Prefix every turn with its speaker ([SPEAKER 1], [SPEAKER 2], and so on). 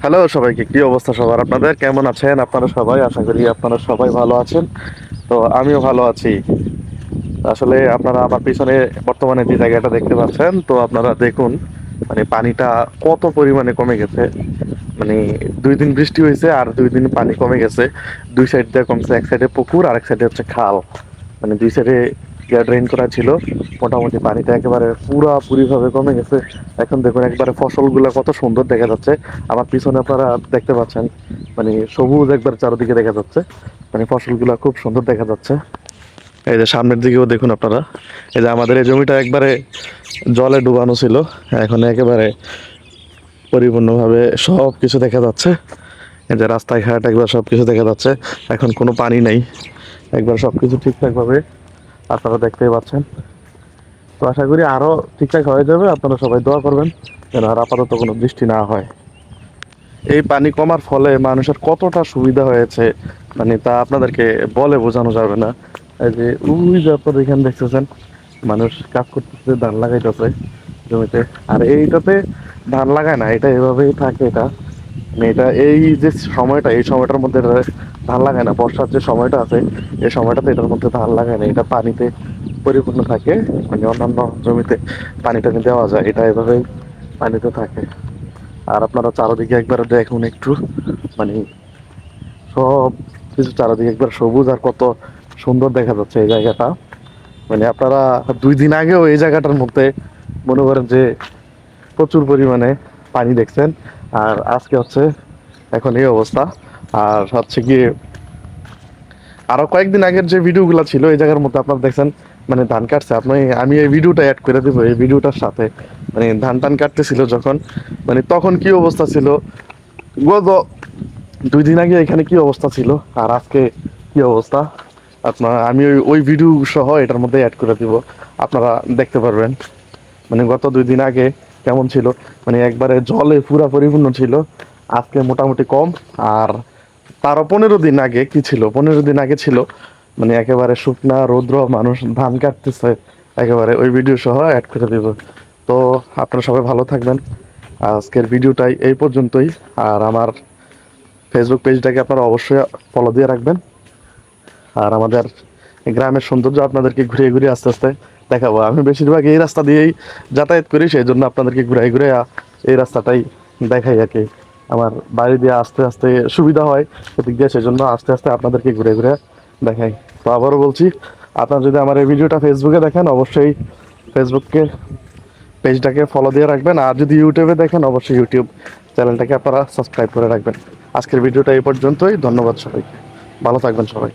[SPEAKER 1] Hello সবাইকে, কি অবস্থা সবার? আপনাদের কেমন আছেন আপনারা সবাই? আশা করি আপনারা সবাই ভালো আছেন। তো আমিও ভালো আছি। আসলে আপনারা আমার পিছনে বর্তমানে যে জায়গাটা দেখতে পাচ্ছেন, তো আপনারা দেখুন, মানে পানিটা কত পরিমাণে কমে গেছে। মানে 2 দিন বৃষ্টি হয়েছে আর 2 দিন পানি কমে গেছে। দুই সাইড দিয়ে কমছে, এক সাইডে পুকুর আর এক সাইডে হচ্ছে খাল। মানে দুই সাইডে ড্রেন করা ছিল। মোটামুটি পানিটা একেবারে পুরাপুরি ভাবে কমে গেছে। এখন দেখুন একবারে ফসলগুলো কত সুন্দর দেখা যাচ্ছে। আমার পিছনে আপনারা দেখতে পাচ্ছেন, মানে সবুজ একবার চারদিকে দেখা যাচ্ছে। মানে ফসলগুলো খুব সুন্দর দেখা যাচ্ছে। এই যে সামনের দিকেও দেখুন আপনারা, এই যে আমাদের এই জমিটা একবারে জলে ডুবানো ছিল, এখন একেবারে পরিপূর্ণভাবে সব কিছু দেখা যাচ্ছে। এই যে রাস্তায় ঘাট একবার সব কিছু দেখা যাচ্ছে। এখন কোনো পানি নাই, একবার সব কিছু ঠিকঠাক ভাবে আপনারা দেখতেই পাচ্ছেন। তো আশা করি আরো ঠিকঠাক হয়ে যাবে। আপনারা সবাই দোয়া করবেন যেন আর আপাতত কোনো বৃষ্টি না হয়। এই পানি কমার ফলে মানুষের কতটা সুবিধা হয়েছে, মানে তা আপনাদেরকে বলে বোঝানো যাবে না। এই যে ওই যে আপনারা এখানে দেখতেছেন, মানুষ কাজ করতেছে, ধান লাগাইতেছে জমিতে। আর এইটাতে ধান লাগায় না, এটা এভাবেই থাকে। এটা মানে এটা এই যে সময়টা, এই সময়টার মধ্যে এটা ধান লাগায় না। বর্ষার যে সময়টা আছে, এই সময়টাতে এটার মধ্যে ধান লাগায় না। এটা পানিতে পরিপূর্ণ থাকে। মানে অন্যান্য জমিতে পানিটা দেওয়া যায়, এটা এভাবেই পানিতে থাকে। আর আপনারা চারদিকে একবার দেখুন একটু, মানে সব কিছু চারদিকে একবার সবুজ আর কত সুন্দর দেখা যাচ্ছে এই জায়গাটা। মানে আপনারা 2 দিন আগেও এই জায়গাটার মধ্যে মনে করেন যে প্রচুর পরিমাণে পানি দেখছেন, আর আজকে হচ্ছে এখন এই অবস্থা। আর হচ্ছে গিয়ে আরো কয়েকদিন আগের যে ভিডিওগুলো ছিল এই জায়গার মধ্যে আপনারা দেখছেন, মানে ধান কাটছে। আমি এই ভিডিওটা অ্যাড করে দেবো এই ভিডিওটার সাথে। মানে ধান টান কাটতেছিল যখন, মানে তখন কি অবস্থা ছিল, গত 2 দিন আগে এখানে কি অবস্থা ছিল আর আজকে কি অবস্থা। আমি ওই ভিডিও সহ এটার মধ্যে অ্যাড করে দিব, আপনারা দেখতে পারবেন। মানে গত 2 দিন আগে কেমন ছিল, মানে একবারে জলে পুরা পরিপূর্ণ ছিল। আজকে মোটামুটি কম। আর তারও 15 দিন আগে কি ছিল, 15 দিন আগে ছিল মানে একেবারে শুকনা রৌদ্র, মানুষ ধান কাটতেছে। একেবারে ওই ভিডিও সহ অ্যাড করে দিব। তো আপনারা সবাই ভালো থাকবেন। আজকের ভিডিওটাই এই পর্যন্তই। আর আমার ফেসবুক পেজটাকে আপনারা অবশ্যই ফলো দিয়ে রাখবেন। আর আমাদের গ্রামের সৌন্দর্য আপনাদেরকে ঘুরিয়ে ঘুরিয়ে আস্তে আস্তে দেখাবো। আমি বেশিরভাগ এই রাস্তা দিয়েই যাতায়াত করি, সেই জন্য আপনাদেরকে ঘুরে ঘুরে এই রাস্তাটাই দেখাই আর কি। আমার বাড়ি দিয়ে আস্তে আস্তে সুবিধা হয় এদিক দিয়ে, সেই জন্য আস্তে আস্তে আপনাদেরকে ঘুরে ঘুরে দেখাই। তো আবারও বলছি, আপনারা যদি আমার এই ভিডিওটা ফেসবুকে দেখেন, অবশ্যই ফেসবুককে পেজটাকে ফলো দিয়ে রাখবেন। আর যদি ইউটিউবে দেখেন, অবশ্যই ইউটিউব চ্যানেলটাকে আপনারা সাবস্ক্রাইব করে রাখবেন। আজকের ভিডিওটা এই পর্যন্তই। ধন্যবাদ সবাইকে, ভালো থাকবেন সবাই।